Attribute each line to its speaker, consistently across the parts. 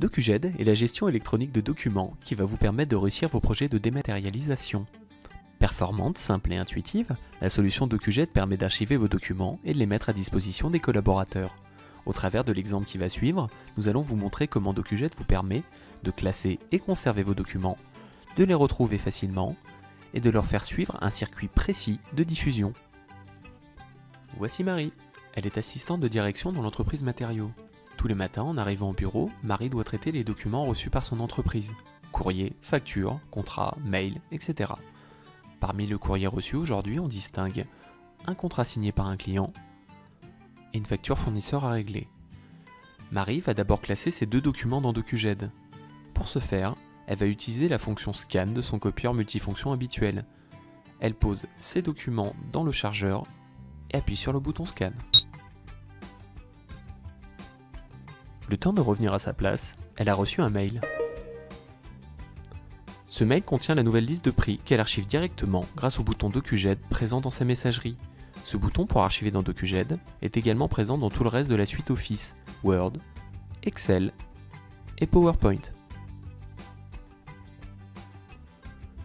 Speaker 1: DocuGED est la gestion électronique de documents qui va vous permettre de réussir vos projets de dématérialisation. Performante, simple et intuitive, la solution DocuGED permet d'archiver vos documents et de les mettre à disposition des collaborateurs. Au travers de l'exemple qui va suivre, nous allons vous montrer comment DocuGED vous permet de classer et conserver vos documents, de les retrouver facilement et de leur faire suivre un circuit précis de diffusion. Voici Marie. Elle est assistante de direction dans l'entreprise Matériaux. Tous les matins, en arrivant au bureau, Marie doit traiter les documents reçus par son entreprise. Courrier, factures, contrats, mails, etc. Parmi le courrier reçu aujourd'hui, on distingue un contrat signé par un client et une facture fournisseur à régler. Marie va d'abord classer ces deux documents dans DocuGED. Pour ce faire, elle va utiliser la fonction Scan de son copieur multifonction habituel. Elle pose ces documents dans le chargeur et appuie sur le bouton Scan. Le temps de revenir à sa place, elle a reçu un mail. Ce mail contient la nouvelle liste de prix qu'elle archive directement grâce au bouton DocuGED présent dans sa messagerie. Ce bouton pour archiver dans DocuGED est également présent dans tout le reste de la suite Office, Word, Excel et PowerPoint.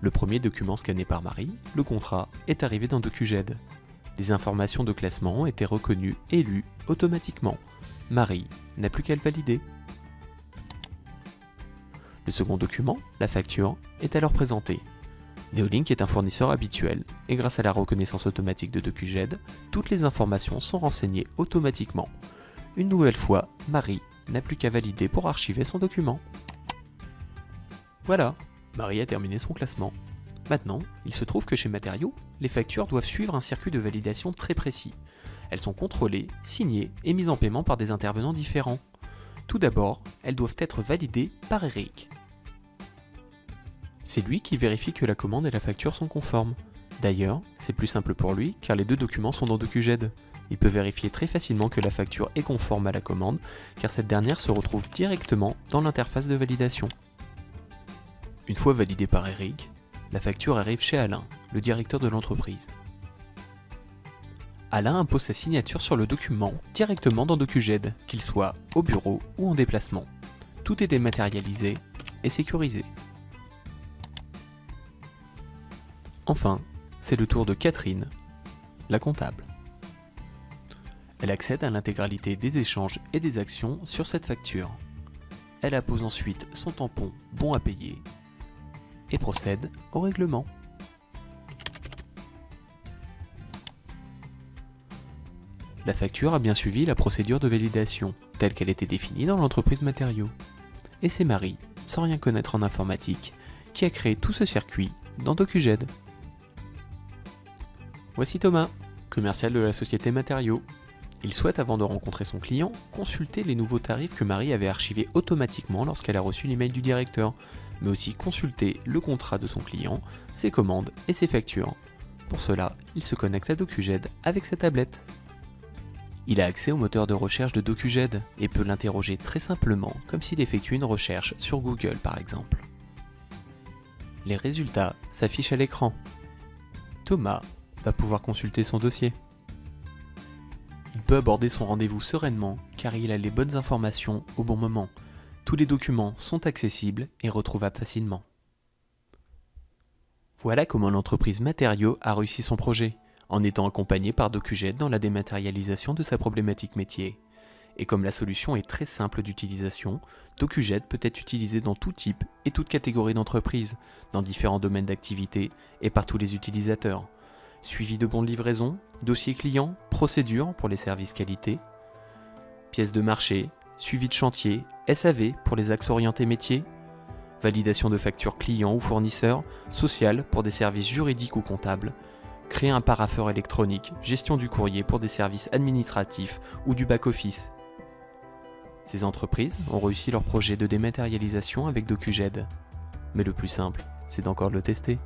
Speaker 1: Le premier document scanné par Marie, le contrat, est arrivé dans DocuGED. Les informations de classement ont été reconnues et lues automatiquement. Marie n'a plus qu'à le valider. Le second document, la facture, est alors présenté. Neolink est un fournisseur habituel et grâce à la reconnaissance automatique de DocuGED, toutes les informations sont renseignées automatiquement. Une nouvelle fois, Marie n'a plus qu'à valider pour archiver son document. Voilà, Marie a terminé son classement. Maintenant, il se trouve que chez Matériaux, les factures doivent suivre un circuit de validation très précis. Elles sont contrôlées, signées et mises en paiement par des intervenants différents. Tout d'abord, elles doivent être validées par Eric. C'est lui qui vérifie que la commande et la facture sont conformes. D'ailleurs, c'est plus simple pour lui car les deux documents sont dans DocuGED. Il peut vérifier très facilement que la facture est conforme à la commande car cette dernière se retrouve directement dans l'interface de validation. Une fois validée par Eric, la facture arrive chez Alain, le directeur de l'entreprise. Alain impose sa signature sur le document directement dans DocuGED, qu'il soit au bureau ou en déplacement. Tout est dématérialisé et sécurisé. Enfin, c'est le tour de Catherine, la comptable. Elle accède à l'intégralité des échanges et des actions sur cette facture. Elle appose ensuite son tampon bon à payer et procède au règlement. La facture a bien suivi la procédure de validation, telle qu'elle était définie dans l'entreprise Matériaux. Et c'est Marie, sans rien connaître en informatique, qui a créé tout ce circuit dans DocuGED. Voici Thomas, commercial de la société Matériaux. Il souhaite, avant de rencontrer son client, consulter les nouveaux tarifs que Marie avait archivés automatiquement lorsqu'elle a reçu l'email du directeur, mais aussi consulter le contrat de son client, ses commandes et ses factures. Pour cela, il se connecte à DocuGED avec sa tablette. Il a accès au moteur de recherche de DocuGED et peut l'interroger très simplement, comme s'il effectuait une recherche sur Google par exemple. Les résultats s'affichent à l'écran. Thomas va pouvoir consulter son dossier. Il peut aborder son rendez-vous sereinement car il a les bonnes informations au bon moment. Tous les documents sont accessibles et retrouvables facilement. Voilà comment l'entreprise Matériaux a réussi son projet, en étant accompagnée par DocuGED dans la dématérialisation de sa problématique métier. Et comme la solution est très simple d'utilisation, DocuGED peut être utilisé dans tout type et toute catégorie d'entreprise, dans différents domaines d'activité et par tous les utilisateurs. Suivi de bons de livraison, dossier client, procédures pour les services qualité, pièces de marché, suivi de chantier, SAV pour les axes orientés métiers, validation de factures clients ou fournisseurs, social pour des services juridiques ou comptables, créer un parapheur électronique, gestion du courrier pour des services administratifs ou du back-office. Ces entreprises ont réussi leur projet de dématérialisation avec DocuGED. Mais le plus simple, c'est d'encore le tester.